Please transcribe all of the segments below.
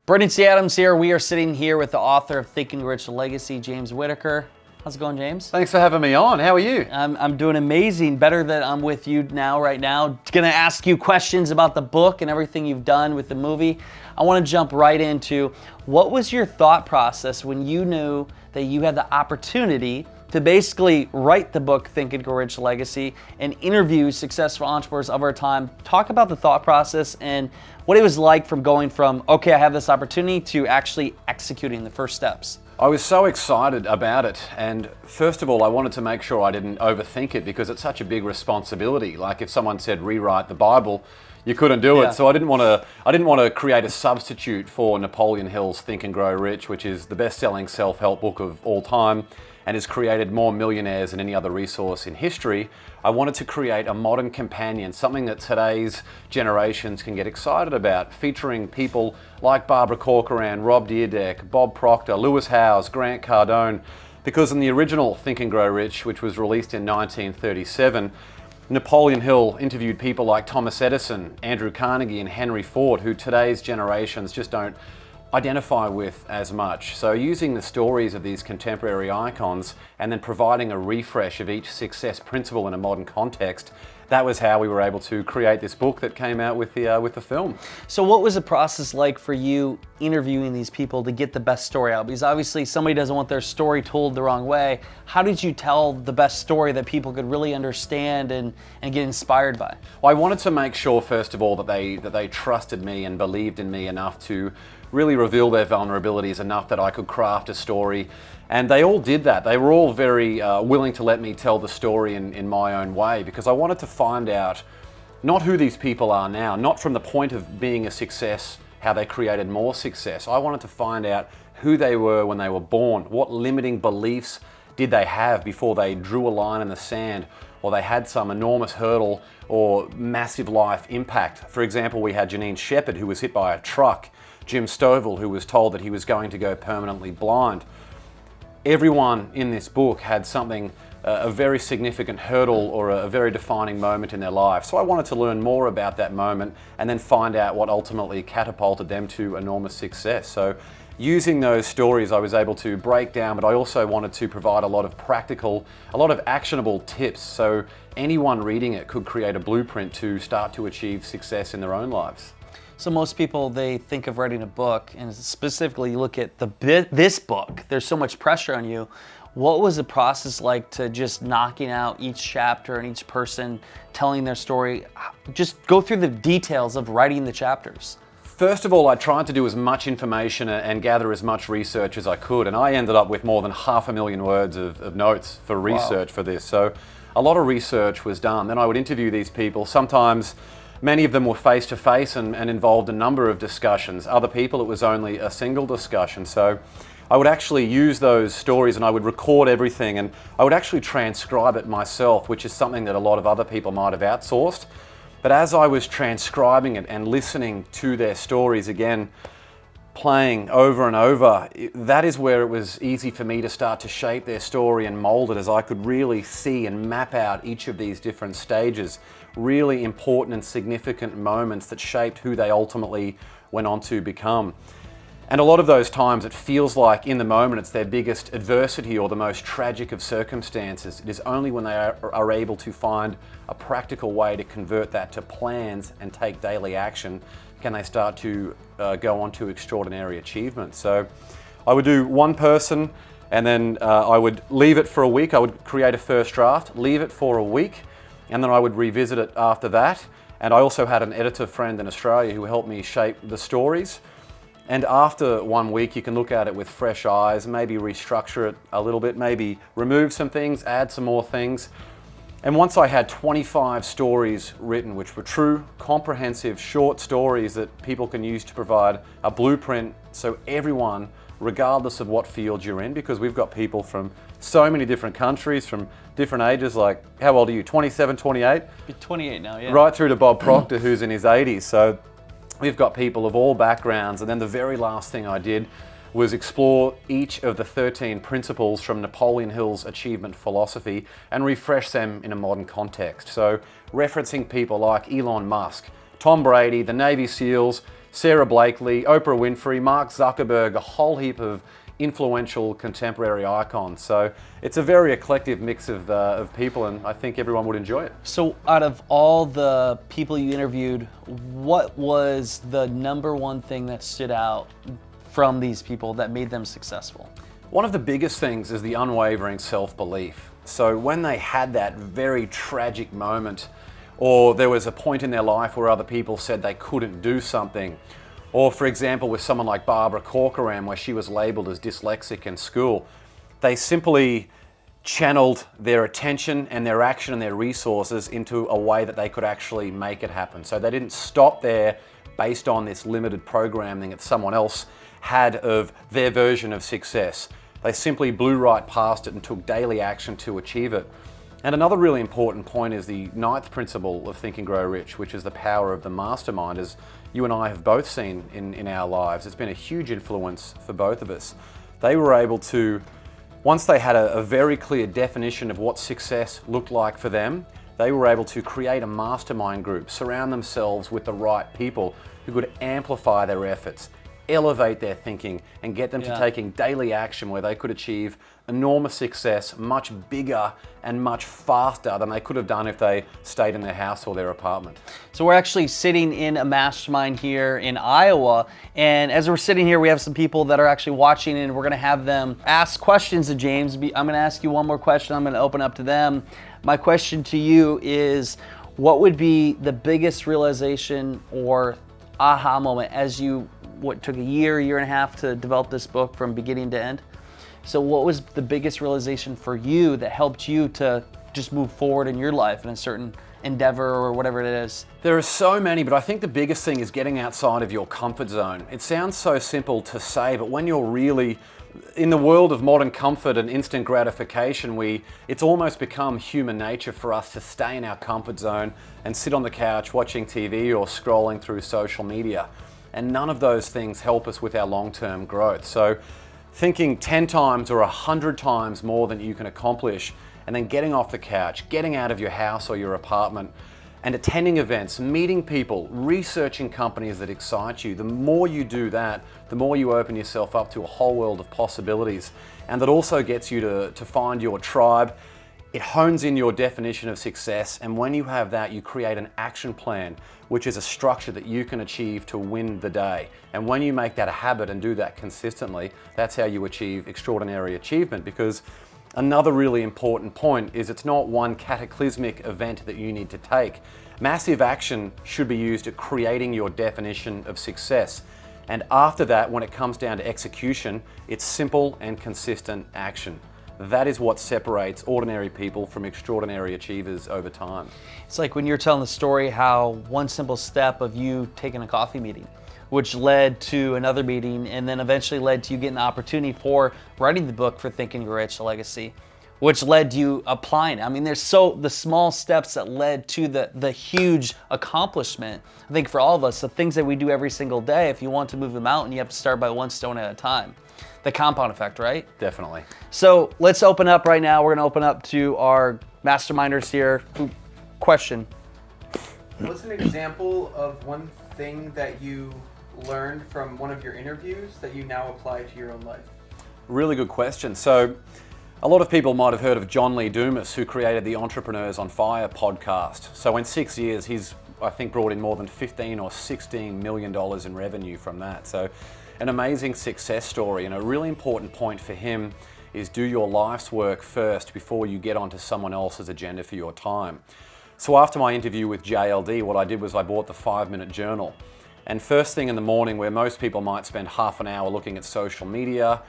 Brendan C. Adams here. We are sitting here with the author of Think and Grow Rich Legacy, James Whittaker. How's it going, James? Thanks for having me on. How are you? I'm doing amazing. Better that I'm with you right now. Gonna ask you questions about the book and everything you've done with the movie. I want to jump right into what was your thought process when you knew that you had the opportunity to basically write the book Think and Grow Rich Legacy and interview successful entrepreneurs of our time. Talk about the thought process and what it was like from going from, okay, I have this opportunity, to actually executing the first steps. I was so excited about it, and first of all, I wanted to make sure I didn't overthink it because it's such a big responsibility. Like if someone said rewrite the Bible, you couldn't do it. So I didn't want to create a substitute for Napoleon Hill's Think and Grow Rich, which is the best-selling self-help book of all time and has created more millionaires than any other resource in history. I wanted to create a modern companion, something that today's generations can get excited about, featuring people like Barbara Corcoran, Rob Dyrdek, Bob Proctor, Lewis Howes, Grant Cardone, because in the original Think and Grow Rich, which was released in 1937, Napoleon Hill interviewed people like Thomas Edison, Andrew Carnegie, and Henry Ford, who today's generations just don't identify with as much. So using the stories of these contemporary icons and then providing a refresh of each success principle in a modern context, that was how we were able to create this book that came out with the film. So what was the process like for you interviewing these people to get the best story out? Because obviously somebody doesn't want their story told the wrong way. How did you tell the best story that people could really understand and get inspired by? Well, I wanted to make sure, first of all, that they trusted me and believed in me enough to really reveal their vulnerabilities enough that I could craft a story. And they all did that. They were all very willing to let me tell the story in my own way, because I wanted to find out not who these people are now, not from the point of being a success, how they created more success. I wanted to find out who they were when they were born. What limiting beliefs did they have before they drew a line in the sand, or they had some enormous hurdle or massive life impact. For example, we had Janine Shepherd, who was hit by a truck, Jim Stovall, who was told that he was going to go permanently blind. Everyone in this book had something, a very significant hurdle or a very defining moment in their life. So I wanted to learn more about that moment and then find out what ultimately catapulted them to enormous success. So using those stories, I was able to break down, but I also wanted to provide a lot of practical, a lot of actionable tips, so anyone reading it could create a blueprint to start to achieve success in their own lives. So most people, they think of writing a book, and specifically you look at this book, there's so much pressure on you. What was the process like to just knocking out each chapter and each person telling their story? Just go through the details of writing the chapters. First of all, I tried to do as much information and gather as much research as I could, and I ended up with more than 500,000 words of notes for research for this. So a lot of research was done. Then I would interview these people. Sometimes many of them were face-to-face and involved a number of discussions. Other people, it was only a single discussion. So I would actually use those stories and I would record everything, and I would actually transcribe it myself, which is something that a lot of other people might have outsourced. But as I was transcribing it and listening to their stories again, playing over and over, that is where it was easy for me to start to shape their story and mold it, as I could really see and map out each of these different stages, really important and significant moments that shaped who they ultimately went on to become. And a lot of those times it feels like in the moment it's their biggest adversity or the most tragic of circumstances. It is only when they are able to find a practical way to convert that to plans and take daily action can they start to go on to extraordinary achievements. So I would do one person, and then I would leave it for a week. I would create a first draft, leave it for a week, and then I would revisit it after that. And I also had an editor friend in Australia who helped me shape the stories. And after 1 week, you can look at it with fresh eyes, maybe restructure it a little bit, maybe remove some things, add some more things. And once I had 25 stories written, which were true, comprehensive, short stories that people can use to provide a blueprint so everyone, regardless of what field you're in, because we've got people from so many different countries, from different ages, like, how old are you, 27, 28? You're 28 now, yeah. Right through to Bob Proctor, who's in his 80s. So we've got people of all backgrounds. And then the very last thing I did was explore each of the 13 principles from Napoleon Hill's achievement philosophy and refresh them in a modern context. So referencing people like Elon Musk, Tom Brady, the Navy SEALs, Sarah Blakely, Oprah Winfrey, Mark Zuckerberg, a whole heap of influential contemporary icons. So it's a very eclectic mix of people, and I think everyone would enjoy it. So out of all the people you interviewed, what was the number one thing that stood out from these people that made them successful? One of the biggest things is the unwavering self-belief. So when they had that very tragic moment, or there was a point in their life where other people said they couldn't do something, or for example with someone like Barbara Corcoran where she was labelled as dyslexic in school, they simply channeled their attention and their action and their resources into a way that they could actually make it happen. So they didn't stop there based on this limited programming that someone else had of their version of success. They simply blew right past it and took daily action to achieve it. And another really important point is the ninth principle of Think and Grow Rich, which is the power of the mastermind, as you and I have both seen in our lives. It's been a huge influence for both of us. They were able to, once they had a very clear definition of what success looked like for them, they were able to create a mastermind group, surround themselves with the right people who could amplify their efforts, elevate their thinking, and get them to taking daily action where they could achieve enormous success much bigger and much faster than they could have done if they stayed in their house or their apartment. So we're actually sitting in a mastermind here in Iowa, and as we're sitting here we have some people that are actually watching, and we're going to have them ask questions to James. I'm going to ask you one more question, I'm going to open up to them. My question to you is, what would be the biggest realization or aha moment as you took a year and a half to develop this book from beginning to end? So what was the biggest realization for you that helped you to just move forward in your life in a certain endeavor or whatever it is? There are so many, but I think the biggest thing is getting outside of your comfort zone. It sounds so simple to say, but when you're really in the world of modern comfort and instant gratification, it's almost become human nature for us to stay in our comfort zone and sit on the couch watching TV or scrolling through social media. And none of those things help us with our long-term growth. So thinking 10 times or 100 times more than you can accomplish, and then getting off the couch, getting out of your house or your apartment, and attending events, meeting people, researching companies that excite you. The more you do that, the more you open yourself up to a whole world of possibilities. And that also gets you to find your tribe. It hones in your definition of success, and when you have that, you create an action plan, which is a structure that you can achieve to win the day. And when you make that a habit and do that consistently, that's how you achieve extraordinary achievement. Because another really important point is it's not one cataclysmic event that you need to take. Massive action should be used at creating your definition of success. And after that, when it comes down to execution, it's simple and consistent action. That is what separates ordinary people from extraordinary achievers over time. It's like when you're telling the story how one simple step of you taking a coffee meeting, which led to another meeting, and then eventually led to you getting the opportunity for writing the book for Think and Grow Rich, A Legacy, which led to you applying it. I mean, there's the small steps that led to the huge accomplishment. I think for all of us, the things that we do every single day, if you want to move the mountain, you have to start by one stone at a time. The compound effect, right? Definitely. So let's open up right now. We're going to open up to our masterminders here. Question. What's an example of one thing that you learned from one of your interviews that you now apply to your own life? Really good question. So a lot of people might have heard of John Lee Dumas, who created the Entrepreneurs on Fire podcast. So in 6 years, he's, I think, brought in more than $15 or $16 million in revenue from that. So an amazing success story, and a really important point for him is do your life's work first before you get onto someone else's agenda for your time. So after my interview with JLD, what I did was I bought the 5-minute journal. And first thing in the morning, where most people might spend half an hour looking at social media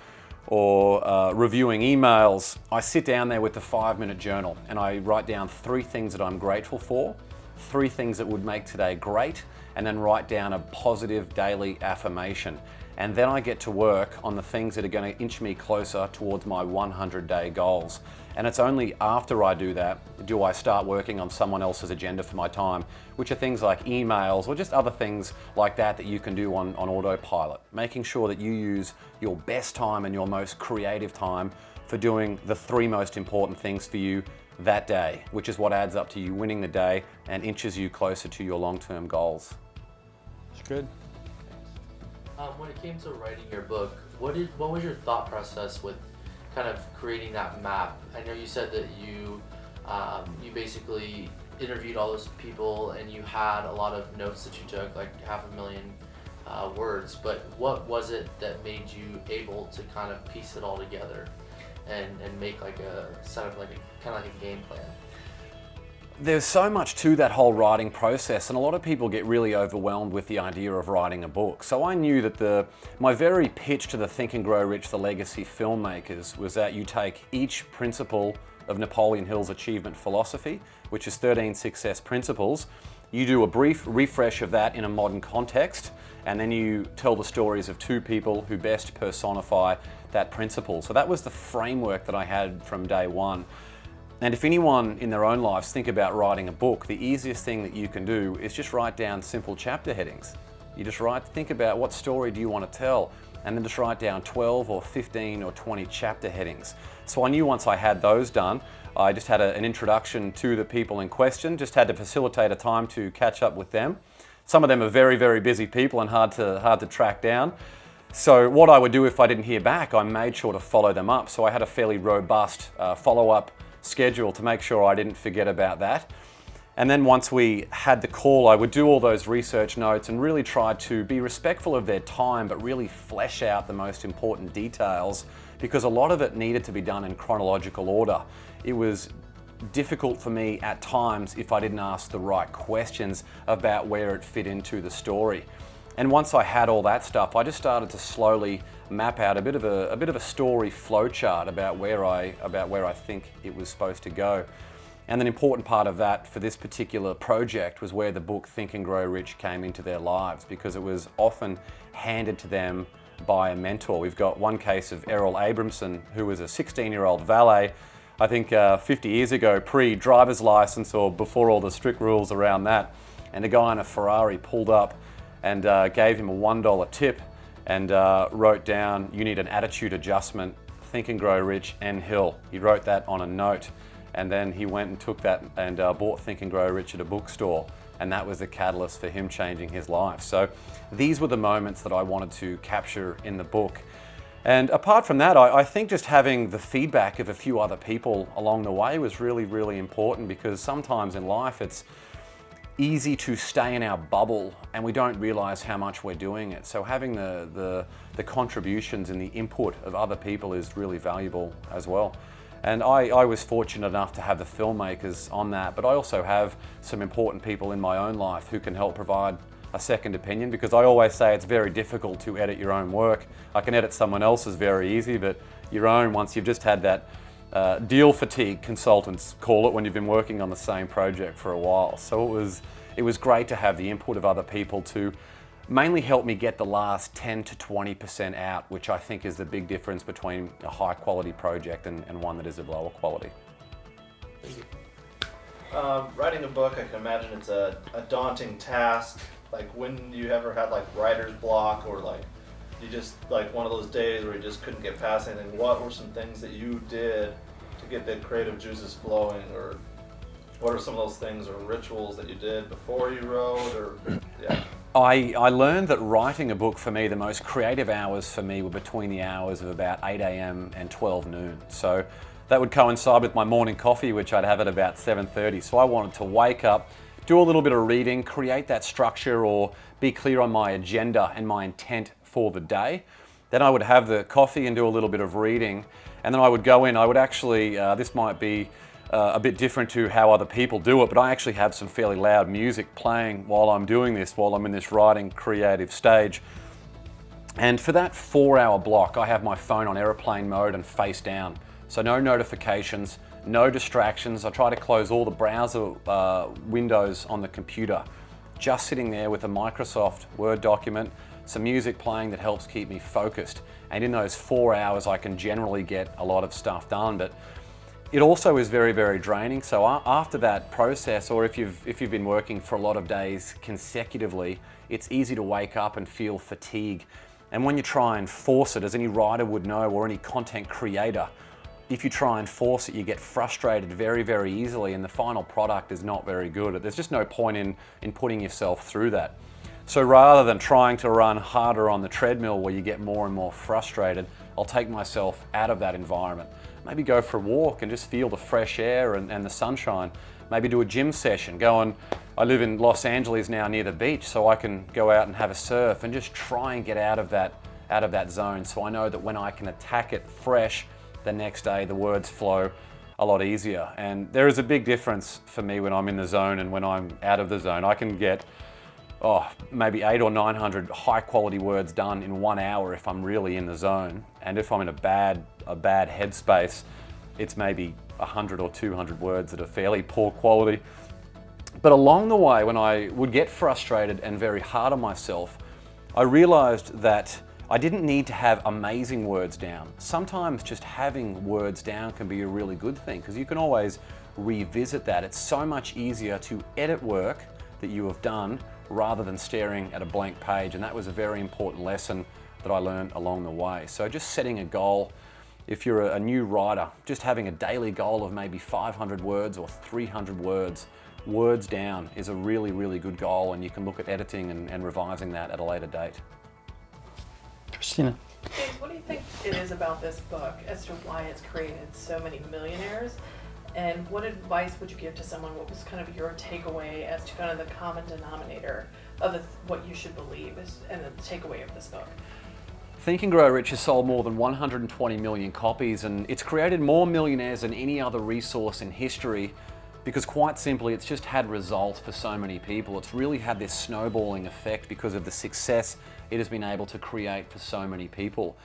or reviewing emails, I sit down there with the 5-minute journal and I write down 3 things that I'm grateful for, 3 things that would make today great, and then write down a positive daily affirmation. And then I get to work on the things that are going to inch me closer towards my 100-day goals. And it's only after I do that do I start working on someone else's agenda for my time, which are things like emails or just other things like that you can do on autopilot. Making sure that you use your best time and your most creative time for doing the 3 most important things for you that day, which is what adds up to you winning the day and inches you closer to your long-term goals. It's good. When it came to writing your book, what was your thought process with kind of creating that map? I know you said that you basically interviewed all those people and you had a lot of notes that you took, like 500,000 words. But what was it that made you able to kind of piece it all together and make like a set up like a kind of like a game plan? There's so much to that whole writing process, and a lot of people get really overwhelmed with the idea of writing a book. So I knew that my very pitch to the Think and Grow Rich, the legacy filmmakers, was that you take each principle of Napoleon Hill's achievement philosophy, which is 13 success principles, you do a brief refresh of that in a modern context, and then you tell the stories of two people who best personify that principle. So that was the framework that I had from day one. And if anyone in their own lives think about writing a book, the easiest thing that you can do is just write down simple chapter headings. You just think about what story do you want to tell, and then just write down 12 or 15 or 20 chapter headings. So I knew once I had those done, I just had an introduction to the people in question, just had to facilitate a time to catch up with them. Some of them are very, very busy people and hard to track down. So what I would do if I didn't hear back, I made sure to follow them up. So I had a fairly robust follow-up schedule to make sure I didn't forget about that. And then once we had the call, I would do all those research notes and really try to be respectful of their time, but really flesh out the most important details, because a lot of it needed to be done in chronological order. It was difficult for me at times if I didn't ask the right questions about where it fit into the story. And once I had all that stuff, I just started to slowly map out a bit of a story flowchart about where I think it was supposed to go. And an important part of that for this particular project was where the book Think and Grow Rich came into their lives, because it was often handed to them by a mentor. We've got one case of Errol Abramson, who was a 16-year-old valet, I think 50 years ago, pre-driver's license or before all the strict rules around that. And a guy in a Ferrari pulled up and gave him a $1 tip and wrote down, "You need an attitude adjustment, Think and Grow Rich and Hill." He wrote that on a note, and then he went and took that and bought Think and Grow Rich at a bookstore, and that was the catalyst for him changing his life. So these were the moments that I wanted to capture in the book. And apart from that, I think just having the feedback of a few other people along the way was really, really important, because sometimes in life it's easy to stay in our bubble and we don't realize how much we're doing it. So having the contributions and the input of other people is really valuable as well. And I was fortunate enough to have the filmmakers on that, but I also have some important people in my own life who can help provide a second opinion, because I always say it's very difficult to edit your own work. I can edit someone else's very easy, but your own, once you've just had that deal fatigue, consultants call it, when you've been working on the same project for a while. So it was great to have the input of other people to mainly help me get the last 10 to 20% out, which I think is the big difference between a high quality project and one that is of lower quality. Thank you. Writing a book, I can imagine it's a daunting task. Like, when you ever had like writer's block, or like you just like one of those days where you just couldn't get past anything, what were some things that you did to get the creative juices flowing, or what are some of those things or rituals that you did before you wrote, or yeah? I learned that writing a book, for me, the most creative hours for me were between the hours of about 8 a.m. and 12 noon. So that would coincide with my morning coffee, which I'd have at about 7:30. So I wanted to wake up, do a little bit of reading, create that structure, or be clear on my agenda and my intent for the day. Then I would have the coffee and do a little bit of reading. And then I would go in, I would actually, this might be a bit different to how other people do it, but I actually have some fairly loud music playing while I'm doing this, while I'm in this writing creative stage. And for that 4-hour block, I have my phone on airplane mode and face down. So no notifications, no distractions. I try to close all the browser windows on the computer. Just sitting there with a Microsoft Word document, some music playing that helps keep me focused. And in those 4 hours, I can generally get a lot of stuff done. But it also is very, very draining. So after that process, or if you've been working for a lot of days consecutively, it's easy to wake up and feel fatigue. And when you try and force it, as any writer would know, or any content creator, if you try and force it, you get frustrated very, very easily, and the final product is not very good. There's just no point in putting yourself through that. So rather than trying to run harder on the treadmill where you get more and more frustrated, I'll take myself out of that environment. Maybe go for a walk and just feel the fresh air and the sunshine. Maybe do a gym session. I live in Los Angeles now near the beach, so I can go out and have a surf and just try and get out of that zone, so I know that when I can attack it fresh the next day, the words flow a lot easier. And there is a big difference for me when I'm in the zone and when I'm out of the zone. I can get maybe 800 or 900 high quality words done in 1 hour if I'm really in the zone. And if I'm in a bad headspace, it's maybe 100 or 200 words that are fairly poor quality. But along the way, when I would get frustrated and very hard on myself, I realized that I didn't need to have amazing words down. Sometimes just having words down can be a really good thing, because you can always revisit that. It's so much easier to edit work that you have done rather than staring at a blank page. And that was a very important lesson that I learned along the way. So just setting a goal, if you're a new writer, just having a daily goal of maybe 500 words or 300 words down is a really, really good goal, and you can look at editing and revising that at a later date. Christina. James, what do you think it is about this book as to why it's created so many millionaires? And what advice would you give to someone? What was kind of your takeaway as to kind of the common denominator of what you should believe and the takeaway of this book? Think and Grow Rich has sold more than 120 million copies, and it's created more millionaires than any other resource in history, because quite simply it's just had results for so many people. It's really had this snowballing effect because of the success it has been able to create for so many people.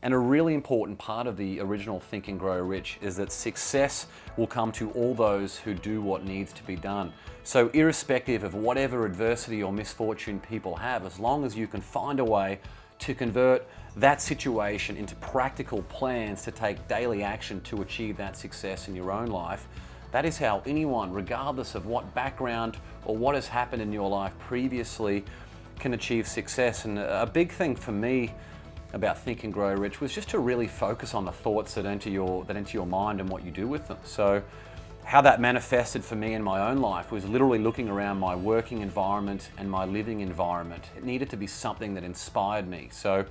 And a really important part of the original Think and Grow Rich is that success will come to all those who do what needs to be done. So irrespective of whatever adversity or misfortune people have, as long as you can find a way to convert that situation into practical plans to take daily action to achieve that success in your own life, that is how anyone, regardless of what background or what has happened in your life previously, can achieve success. And a big thing for me about Think and Grow Rich was just to really focus on the thoughts that enter your mind and what you do with them. So how that manifested for me in my own life was literally looking around my working environment and my living environment. It needed to be something that inspired me. So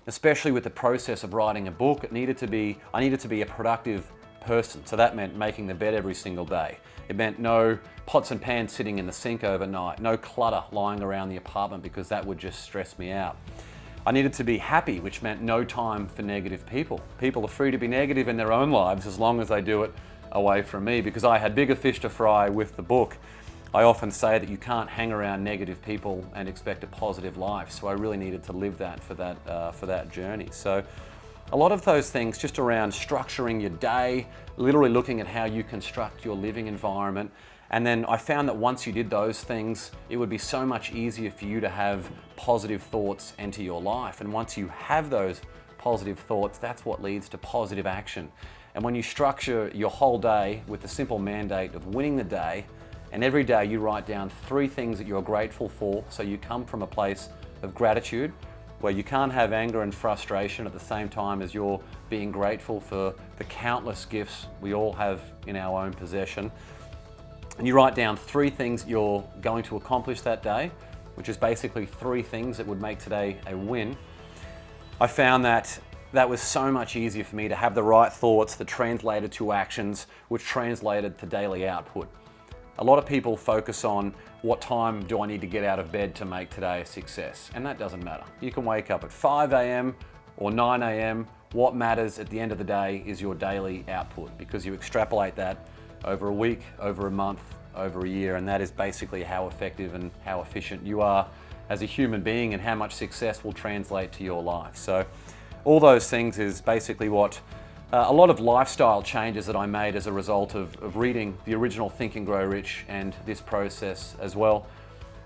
especially with the process of writing a book, I needed to be a productive person. So that meant making the bed every single day. It meant no pots and pans sitting in the sink overnight, no clutter lying around the apartment, because that would just stress me out. I needed to be happy, which meant no time for negative people. People are free to be negative in their own lives as long as they do it away from me, because I had bigger fish to fry with the book. I often say that you can't hang around negative people and expect a positive life. So I really needed to live that for that journey. So a lot of those things just around structuring your day, literally looking at how you construct your living environment. And then I found that once you did those things, it would be so much easier for you to have positive thoughts enter your life. And once you have those positive thoughts, that's what leads to positive action. And when you structure your whole day with the simple mandate of winning the day, and every day you write down 3 things that you're grateful for, so you come from a place of gratitude, where you can't have anger and frustration at the same time as you're being grateful for the countless gifts we all have in our own possession. And you write down 3 things you're going to accomplish that day, which is basically 3 things that would make today a win. I found that was so much easier for me to have the right thoughts that translated to actions, which translated to daily output. A lot of people focus on what time do I need to get out of bed to make today a success, and that doesn't matter. You can wake up at 5 a.m. or 9 a.m. What matters at the end of the day is your daily output, because you extrapolate that over a week, over a month, over a year, and that is basically how effective and how efficient you are as a human being and how much success will translate to your life. So all those things is basically what a lot of lifestyle changes that I made as a result of reading the original Think and Grow Rich and this process as well.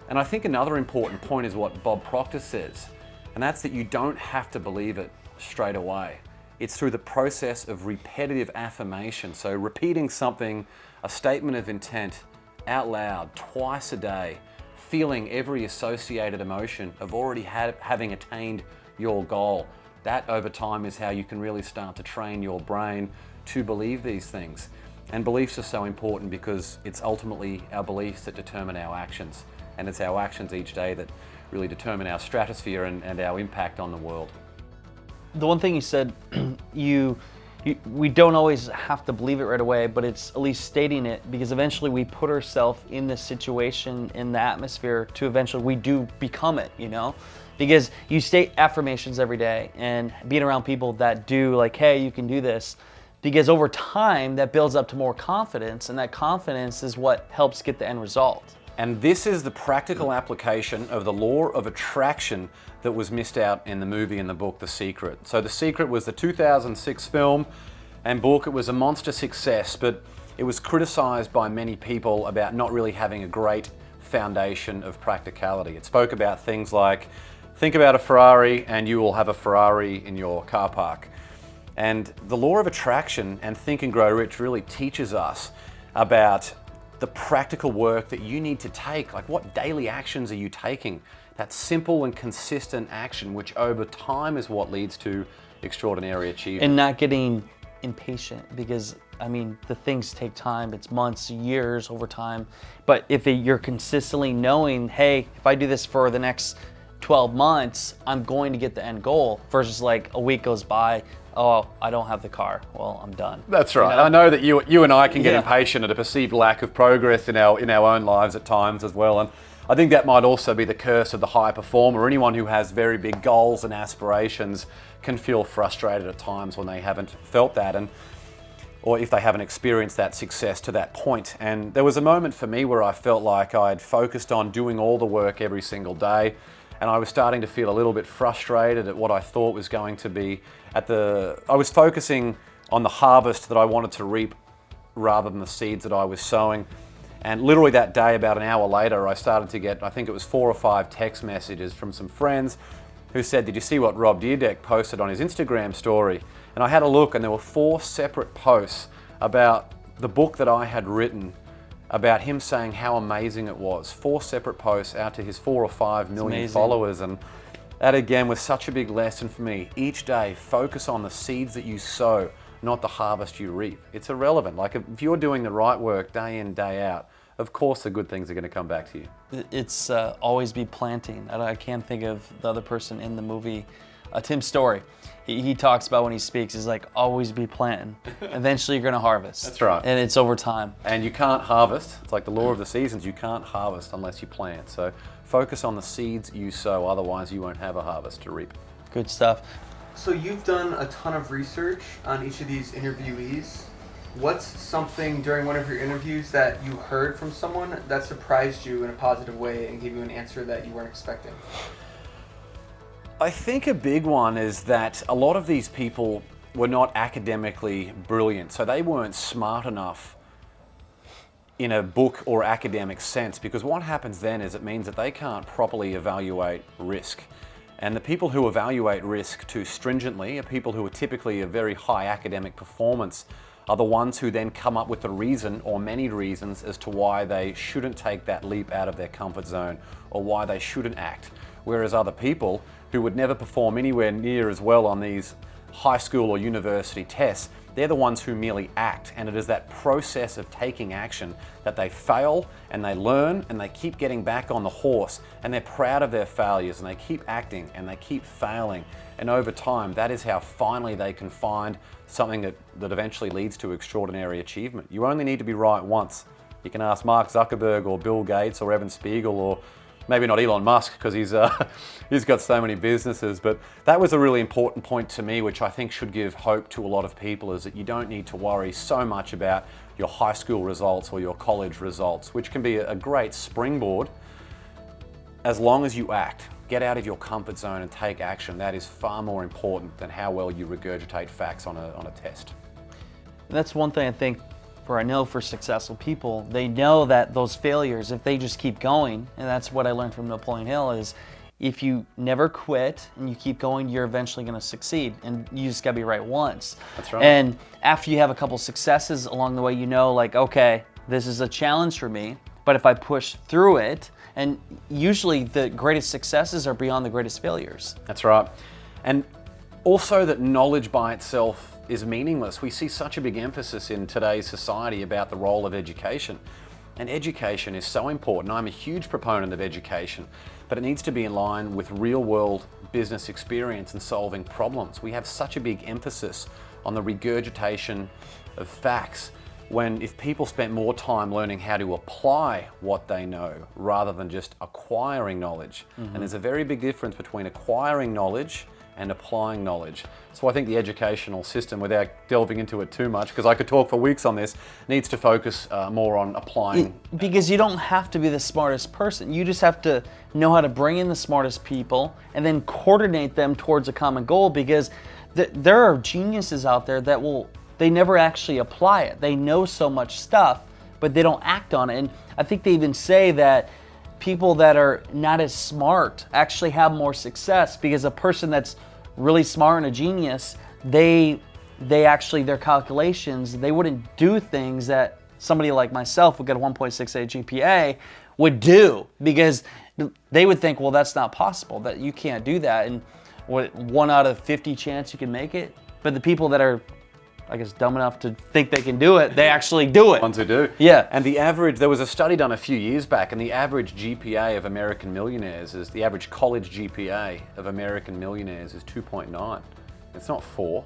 And I think another important point is what Bob Proctor says, and that's that you don't have to believe it straight away. It's through the process of repetitive affirmation. So repeating something, a statement of intent out loud twice a day, feeling every associated emotion of already having attained your goal. That over time is how you can really start to train your brain to believe these things. And beliefs are so important because it's ultimately our beliefs that determine our actions. And it's our actions each day that really determine our stratosphere and our impact on the world. The one thing you said, we don't always have to believe it right away, but it's at least stating it, because eventually we put ourselves in this situation, in the atmosphere, to eventually we do become it, you know? Because you state affirmations every day and being around people that do, like, hey, you can do this, because over time that builds up to more confidence, and that confidence is what helps get the end result. And this is the practical application of the law of attraction that was missed out in the movie and the book, The Secret. So The Secret was the 2006 film and book. It was a monster success, but it was criticized by many people about not really having a great foundation of practicality. It spoke about things like, think about a Ferrari and you will have a Ferrari in your car park. And the law of attraction and Think and Grow Rich really teaches us about the practical work that you need to take. Like, what daily actions are you taking? That simple and consistent action, which over time is what leads to extraordinary achievement. And not getting impatient, because I mean, the things take time. It's months, years over time. But if you're consistently knowing, hey, if I do this for the next 12 months, I'm going to get the end goal, versus like a week goes by, oh, I don't have the car, well, I'm done. That's right. You know? I know that you and I can get Yeah. impatient at a perceived lack of progress in our own lives at times as well. And I think that might also be the curse of the high performer. Anyone who has very big goals and aspirations can feel frustrated at times when they haven't felt that, or if they haven't experienced that success to that point. And there was a moment for me where I felt like I'd focused on doing all the work every single day, and I was starting to feel a little bit frustrated at what I thought was going to be I was focusing on the harvest that I wanted to reap rather than the seeds that I was sowing. And literally that day, about an hour later, I started to get, I think it was 4 or 5 text messages from some friends who said, did you see what Rob Dyrdek posted on his Instagram story? And I had a look, and there were 4 separate posts about the book that I had written, about him saying how amazing it was. 4 separate posts out to his 4 or 5 million followers. And that again was such a big lesson for me. Each day, focus on the seeds that you sow, not the harvest you reap. It's irrelevant. Like, if you're doing the right work day in, day out, of course the good things are going to come back to you. It's always be planting. I can't think of the other person in the movie, Tim Story. He talks about when he speaks, he's like, always be planting. Eventually you're going to harvest. That's right. And it's over time. And you can't harvest. It's like the law of the seasons. You can't harvest unless you plant. So focus on the seeds you sow, otherwise you won't have a harvest to reap. Good stuff. So you've done a ton of research on each of these interviewees. What's something during one of your interviews that you heard from someone that surprised you in a positive way and gave you an answer that you weren't expecting? I think a big one is that a lot of these people were not academically brilliant, so they weren't smart enough in a book or academic sense, because what happens then is it means that they can't properly evaluate risk. And the people who evaluate risk too stringently are people who are typically of very high academic performance, are the ones who then come up with a reason or many reasons as to why they shouldn't take that leap out of their comfort zone or why they shouldn't act. Whereas other people who would never perform anywhere near as well on these high school or university tests, they're the ones who merely act, and it is that process of taking action that they fail and they learn and they keep getting back on the horse, and they're proud of their failures and they keep acting and they keep failing, and over time that is how finally they can find something that eventually leads to extraordinary achievement. You only need to be right once. You can ask Mark Zuckerberg or Bill Gates or Evan Spiegel, or maybe not Elon Musk, because he's got so many businesses. But that was a really important point to me, which I think should give hope to a lot of people, is that you don't need to worry so much about your high school results or your college results, which can be a great springboard as long as you act. Get out of your comfort zone and take action. That is far more important than how well you regurgitate facts on a test. That's one thing I think I know for successful people, they know that those failures, if they just keep going, and that's what I learned from Napoleon Hill, is if you never quit and you keep going, you're eventually going to succeed, and you just got to be right once. That's right. And after you have a couple successes along the way, you know, like, okay, this is a challenge for me, but if I push through it, and usually the greatest successes are beyond the greatest failures. That's right. And also that knowledge by itself is meaningless. We see such a big emphasis in today's society about the role of education. And education is so important. I'm a huge proponent of education, but it needs to be in line with real-world business experience and solving problems. We have such a big emphasis on the regurgitation of facts, when if people spent more time learning how to apply what they know rather than just acquiring knowledge. And there's a very big difference between acquiring knowledge and applying knowledge. So I think the educational system, without delving into it too much, because I could talk for weeks on this, needs to focus more on applying. Because you don't have to be the smartest person. You just have to know how to bring in the smartest people and then coordinate them towards a common goal, because there are geniuses out there that they never actually apply it. They know so much stuff, but they don't act on it. And I think they even say that people that are not as smart actually have more success, because a person that's really smart and a genius, they actually, their calculations, they wouldn't do things that somebody like myself would get a 1.68 GPA would do, because they would think, well, that's not possible, that you can't do that. And what, 1 out of 50 chance you can make it? But the people that are, I guess, dumb enough to think they can do it, they actually do it. Ones who do. Yeah. And the average, there was a study done a few years back, and the average GPA of American millionaires is, the average college GPA of American millionaires is 2.9. It's not 4,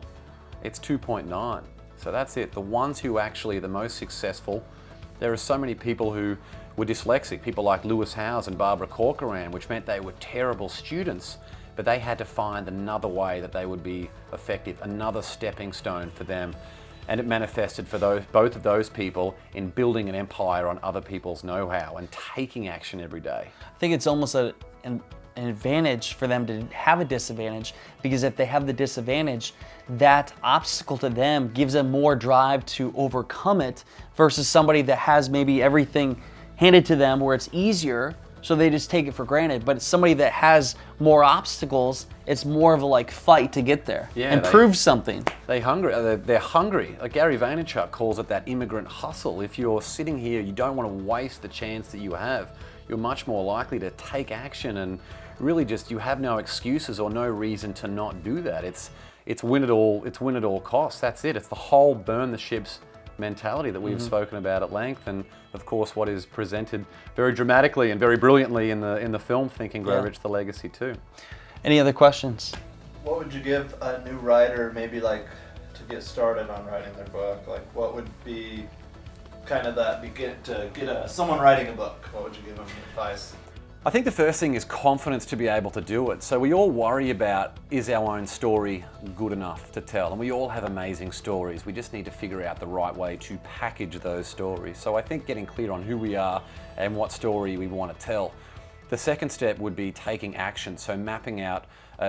it's 2.9. So that's it. The ones who actually are the most successful, there are so many people who were dyslexic, people like Lewis Howes and Barbara Corcoran, which meant they were terrible students, but they had to find another way that they would be effective, another stepping stone for them. And it manifested for both of those people in building an empire on other people's know-how and taking action every day. I think it's almost an advantage for them to have a disadvantage, because if they have the disadvantage, that obstacle to them gives them more drive to overcome it, versus somebody that has maybe everything handed to them where it's easier, so they just take it for granted. But it's somebody that has more obstacles, it's more of a fight to get there and prove something. They're hungry. Like Gary Vaynerchuk calls it that immigrant hustle. If you're sitting here, you don't want to waste the chance that you have. You're much more likely to take action, and really just, you have no excuses or no reason to not do that. It's win at all costs. That's it. It's the whole burn the ships mentality that we've spoken about at length, and of course what is presented very dramatically and very brilliantly in the film Think and Grow Rich: The Legacy too. Any other questions? What would you give a new writer, maybe to get started on writing their book? What would be kind of that someone writing a book? What would you give them advice? I think the first thing is confidence to be able to do it. So we all worry about, is our own story good enough to tell? And we all have amazing stories. We just need to figure out the right way to package those stories. So I think getting clear on who we are and what story we want to tell. The second step would be taking action. So mapping out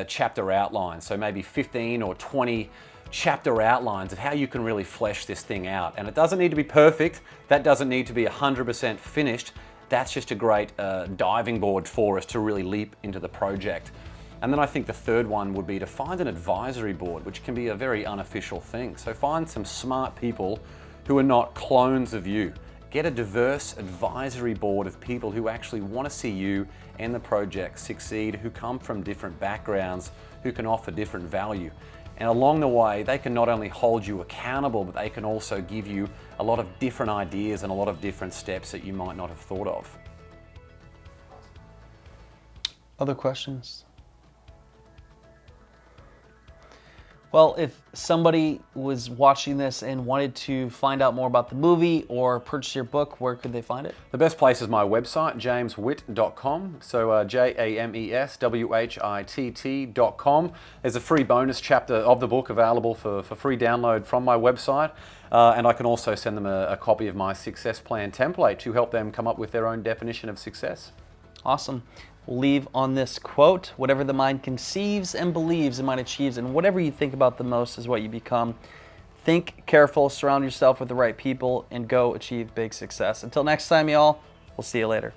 chapter outlines. So maybe 15 or 20 chapter outlines of how you can really flesh this thing out. And it doesn't need to be perfect. That doesn't need to be 100% finished. That's just a great diving board for us to really leap into the project. And then I think the third one would be to find an advisory board, which can be a very unofficial thing. So find some smart people who are not clones of you. Get a diverse advisory board of people who actually want to see you and the project succeed, who come from different backgrounds, who can offer different value. And along the way, they can not only hold you accountable, but they can also give you a lot of different ideas and a lot of different steps that you might not have thought of. Other questions? Well, if somebody was watching this and wanted to find out more about the movie or purchase your book, where could they find it? The best place is my website, jameswitt.com. So JamesWhitt.com. There's a free bonus chapter of the book available for free download from my website. And I can also send them a copy of my success plan template to help them come up with their own definition of success. Awesome. We'll leave on this quote: whatever the mind conceives and believes, the mind achieves, and whatever you think about the most is what you become. Think careful, surround yourself with the right people, and go achieve big success. Until next time, y'all, we'll see you later.